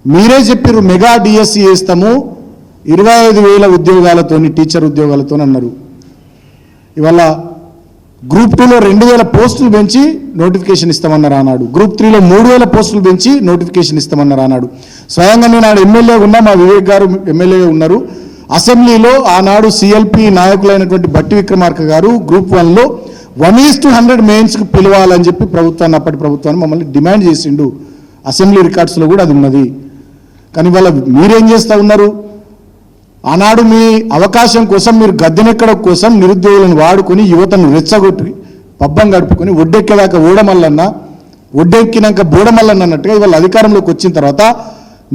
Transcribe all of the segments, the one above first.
మీరే చెప్పారు mega DSC చేస్తాము 25,000 ఉద్యోగాలతోని, టీచర్ ఉద్యోగాలతో అన్నారు. ఇవాళ గ్రూప్ 2లో 2,000 పోస్టులు పెంచి నోటిఫికేషన్ ఇస్తామన్నారు ఆనాడు. గ్రూప్ 3లో 3,000 పోస్టులు పెంచి నోటిఫికేషన్ ఇస్తామన్నారు ఆనాడు. స్వయంగా నేను ఆడ ఎమ్మెల్యే ఉన్నా, మా వివేక్ గారు ఎమ్మెల్యే ఉన్నారు. అసెంబ్లీలో ఆనాడు సిఎల్పి నాయకులైనటువంటి బట్టి విక్రమార్క గారు గ్రూప్ 1లో 1:100 మెయిన్స్కి పిలవాలని చెప్పి ప్రభుత్వాన్ని, అప్పటి ప్రభుత్వాన్ని మమ్మల్ని డిమాండ్ చేసిండు. అసెంబ్లీ రికార్డ్స్లో కూడా అది ఉన్నది. కానీ వాళ్ళ మీరేం చేస్తూ ఉన్నారు? ఆనాడు మీ అవకాశం కోసం, మీరు గద్దెనెక్కడం కోసం నిరుద్యోగులను వాడుకొని యువతను రెచ్చగొట్టి పబ్బం గడుపుకొని ఒడ్డెక్కేదాకా ఓడమల్లన్న, ఒడ్డెక్కినాక బోడమల్లన్న అన్నట్టుగా ఇవాళ అధికారంలోకి వచ్చిన తర్వాత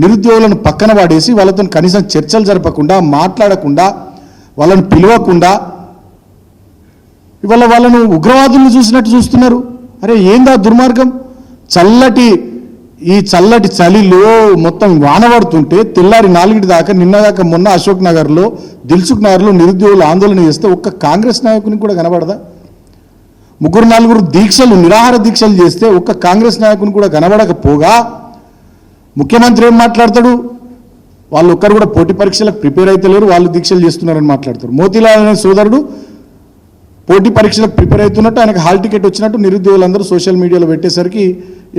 నిరుద్యోగులను పక్కన వాడేసి వాళ్ళతో కనీసం చర్చలు జరపకుండా, మాట్లాడకుండా, వాళ్ళని పిలవకుండా ఇవాళ వాళ్ళను ఉగ్రవాదులను చూసినట్టు చూస్తున్నారు. అరే ఏందా దుర్మార్గం? ఈ చల్లటి చలిలో మొత్తం వాన పడుతుంటే తెల్లారి 4 దాకా, నిన్నదాకా మొన్న అశోక్ నగర్లో, దిల్సుఖ్ నగర్లో నిరుద్యోగులు ఆందోళన చేస్తే ఒక్క కాంగ్రెస్ నాయకునికి కూడా కనబడదా? 3-4 దీక్షలు, నిరాహార దీక్షలు చేస్తే ఒక్క కాంగ్రెస్ నాయకుని కూడా కనబడకపోగా ముఖ్యమంత్రి ఏం మాట్లాడతాడు? వాళ్ళు ఒక్కరు కూడా పోటీ పరీక్షలకు ప్రిపేర్ అవుతలేరు, వాళ్ళు దీక్షలు చేస్తున్నారని మాట్లాడతారు. మోతీలాల్ అనే సోదరుడు పోటీ పరీక్షలకు ప్రిపేర్ అవుతున్నట్టు, ఆయనకు హాల్ టికెట్ వచ్చినట్టు నిరుద్యోగులందరూ సోషల్ మీడియాలో పెట్టేసరికి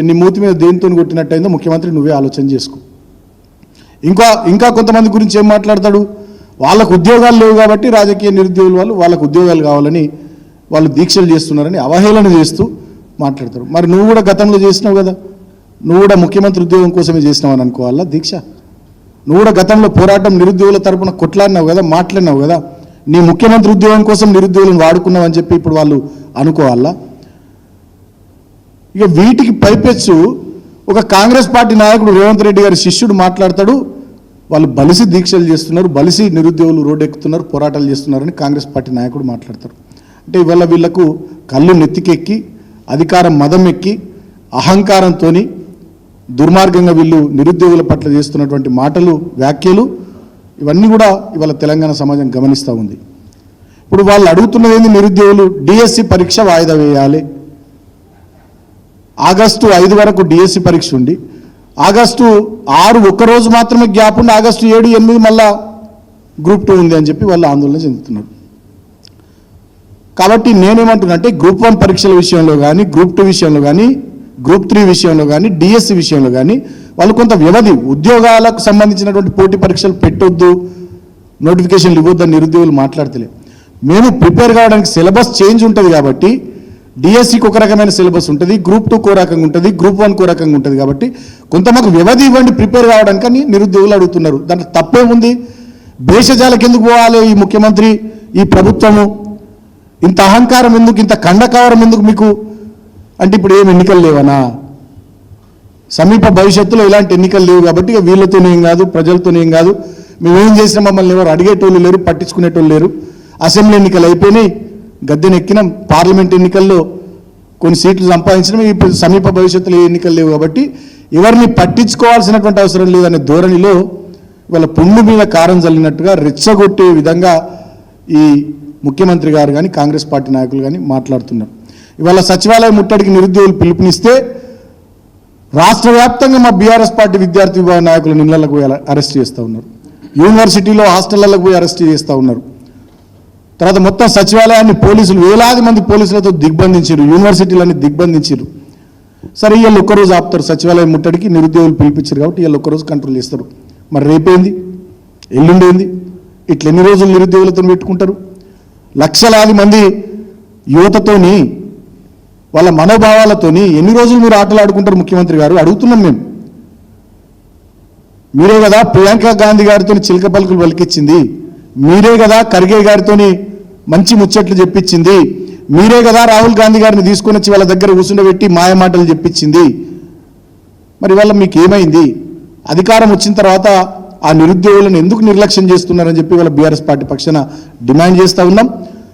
నీ మూతి మీద దేనితో కొట్టినట్టయిందో ముఖ్యమంత్రి నువ్వే ఆలోచన చేసుకో. ఇంకా కొంతమంది గురించి ఏం మాట్లాడతాడు? వాళ్ళకు ఉద్యోగాలు లేవు కాబట్టి రాజకీయ నిరుద్యోగులు వాళ్ళకు ఉద్యోగాలు కావాలని వాళ్ళు దీక్షలు చేస్తున్నారని అవహేళన చేస్తూ మాట్లాడతారు. మరి నువ్వు కూడా గతంలో చేసినావు కదా, నువ్వు కూడా ముఖ్యమంత్రి ఉద్యోగం కోసమే చేసినావని అనుకోవాలా దీక్ష? నువ్వు కూడా గతంలో పోరాటం నిరుద్యోగుల తరపున కొట్లాడినావు కదా, మాట్లాడినావు కదా, నీ ముఖ్యమంత్రి ఉద్యోగం కోసం నిరుద్యోగులను వాడుకున్నావు అని చెప్పి ఇప్పుడు వాళ్ళు అనుకోవాలా? ఇక వీటికి పైపెచ్చు ఒక కాంగ్రెస్ పార్టీ నాయకుడు రేవంత్ రెడ్డి గారి శిష్యుడు మాట్లాడతాడు, వాళ్ళు బలిసి దీక్షలు చేస్తున్నారు, బలిసి నిరుద్యోగులు రోడ్డు ఎక్కుతున్నారు, పోరాటాలు చేస్తున్నారని కాంగ్రెస్ పార్టీ నాయకుడు మాట్లాడతారు. అంటే ఇవాళ వీళ్లకు కళ్ళు నెత్తికెక్కి, అధికారం మదం ఎక్కి, అహంకారంతో దుర్మార్గంగా వీళ్ళు నిరుద్యోగుల పట్ల చేస్తున్నటువంటి మాటలు, వ్యాఖ్యలు ఇవన్నీ కూడా ఇవాళ తెలంగాణ సమాజం గమనిస్తూ ఉంది. ఇప్పుడు వాళ్ళు అడుగుతున్నది ఏంది? నిరుద్యోగులు డిఎస్సి పరీక్ష వాయిదా వేయాలి. ఆగస్టు 5 వరకు డిఎస్సి పరీక్ష ఉండి, ఆగస్టు 6 ఒక్కరోజు మాత్రమే గ్యాప్ ఉండి, ఆగస్టు 7, 8 మళ్ళా గ్రూప్ 2 ఉంది అని చెప్పి వాళ్ళు ఆందోళన చెందుతున్నారు. కాబట్టి నేనేమంటున్నా అంటే గ్రూప్ 1 పరీక్షల విషయంలో కానీ, గ్రూప్ 2 విషయంలో కానీ, గ్రూప్ 3 విషయంలో కానీ, డిఎస్సి విషయంలో కానీ వాళ్ళు కొంత వ్యవధి, ఉద్యోగాలకు సంబంధించినటువంటి పోటీ పరీక్షలు పెట్టొద్దు, నోటిఫికేషన్లు ఇవ్వద్దని నిరుద్యోగులు మాట్లాడతలే. మేము ప్రిపేర్ కావడానికి సిలబస్ చేంజ్ ఉంటుంది కాబట్టి డిఎస్సికి ఒక రకమైన సిలబస్ ఉంటుంది, గ్రూప్ 2 రకంగా ఉంటుంది, గ్రూప్ 1 రకంగా ఉంటుంది. కాబట్టి కొంత మాకు వ్యవధి ఇవ్వండి ప్రిపేర్ కావడానికి నిరుద్యోగులు అడుగుతున్నారు. దాంట్లో తప్పేముంది? భేషజాలకు ఎందుకు పోవాలి ఈ ముఖ్యమంత్రి, ఈ ప్రభుత్వము? ఇంత అహంకారం ఎందుకు, ఇంత కండకావరం ఎందుకు మీకు? అంటే ఇప్పుడు ఏం ఎన్నికలు లేవనా? సమీప భవిష్యత్తులో ఇలాంటి ఎన్నికలు లేవు కాబట్టి ఇక వీళ్ళతోనేం కాదు, ప్రజలతోనేం కాదు, మేమేం చేసినా మమ్మల్ని ఎవరు అడిగేటోళ్ళు లేరు, పట్టించుకునేటోళ్ళు లేరు. అసెంబ్లీ ఎన్నికలు అయిపోయినాయి, గద్దెనెక్కినాం, పార్లమెంట్ ఎన్నికల్లో కొన్ని సీట్లు సంపాదించడం, ఇప్పుడు సమీప భవిష్యత్తులో ఏ ఎన్నికలు లేవు కాబట్టి ఎవరిని పట్టించుకోవాల్సినటువంటి అవసరం లేదనే ధోరణిలో వాళ్ళ పుండు మీద కారం చల్లినట్టుగా రెచ్చగొట్టే విధంగా ఈ ముఖ్యమంత్రి గారు కానీ, కాంగ్రెస్ పార్టీ నాయకులు కానీ మాట్లాడుతున్నారు. ఇవాళ సచివాలయం ముట్టడికి నిరుద్యోగులు పిలుపునిస్తే రాష్ట్ర వ్యాప్తంగా మా బీఆర్ఎస్ పార్టీ విద్యార్థి విభాగ నాయకులను ఇళ్లకు పోయి అరెస్ట్ చేస్తూ ఉన్నారు, యూనివర్సిటీలో హాస్టళ్లకు పోయి అరెస్ట్ చేస్తూ ఉన్నారు. తర్వాత మొత్తం సచివాలయాన్ని పోలీసులు, వేలాది మంది పోలీసులతో దిగ్బంధించారు, యూనివర్సిటీలన్నీ దిగ్బంధించారు. సరే వీళ్ళు ఒక్కరోజు ఆపుతారు, సచివాలయం ముట్టడికి నిరుద్యోగులు పిలిపించారు కాబట్టి వీళ్ళు ఒక్కరోజు కంట్రోల్ చేస్తారు. మరి రేపేంది, ఎల్లుండేంది? ఇట్లా ఎన్ని రోజులు నిరుద్యోగులతో పెట్టుకుంటారు? లక్షలాది మంది యువతతోని, వాళ్ళ మనోభావాలతోని ఎన్ని రోజులు మీరు ఆటలు ఆడుకుంటారు? ముఖ్యమంత్రి గారు అడుగుతున్నాం మేము. మీరే కదా ప్రియాంక గాంధీ గారితో చిలక పలుకులు పలికిచ్చింది, మీరే కదా ఖర్గే గారితో మంచి ముచ్చట్లు చెప్పించింది, మీరే కదా రాహుల్ గాంధీ గారిని తీసుకొని వచ్చి వాళ్ళ దగ్గర కూర్చుండబెట్టి మాయ మాటలు చెప్పించింది. మరి వాళ్ళ మీకు ఏమైంది? అధికారం వచ్చిన తర్వాత ఆ నిరుద్యోగులను ఎందుకు నిర్లక్ష్యం చేస్తున్నారని చెప్పి వాళ్ళ బీఆర్ఎస్ పార్టీ పక్షాన డిమాండ్ చేస్తూ ఉన్నాం.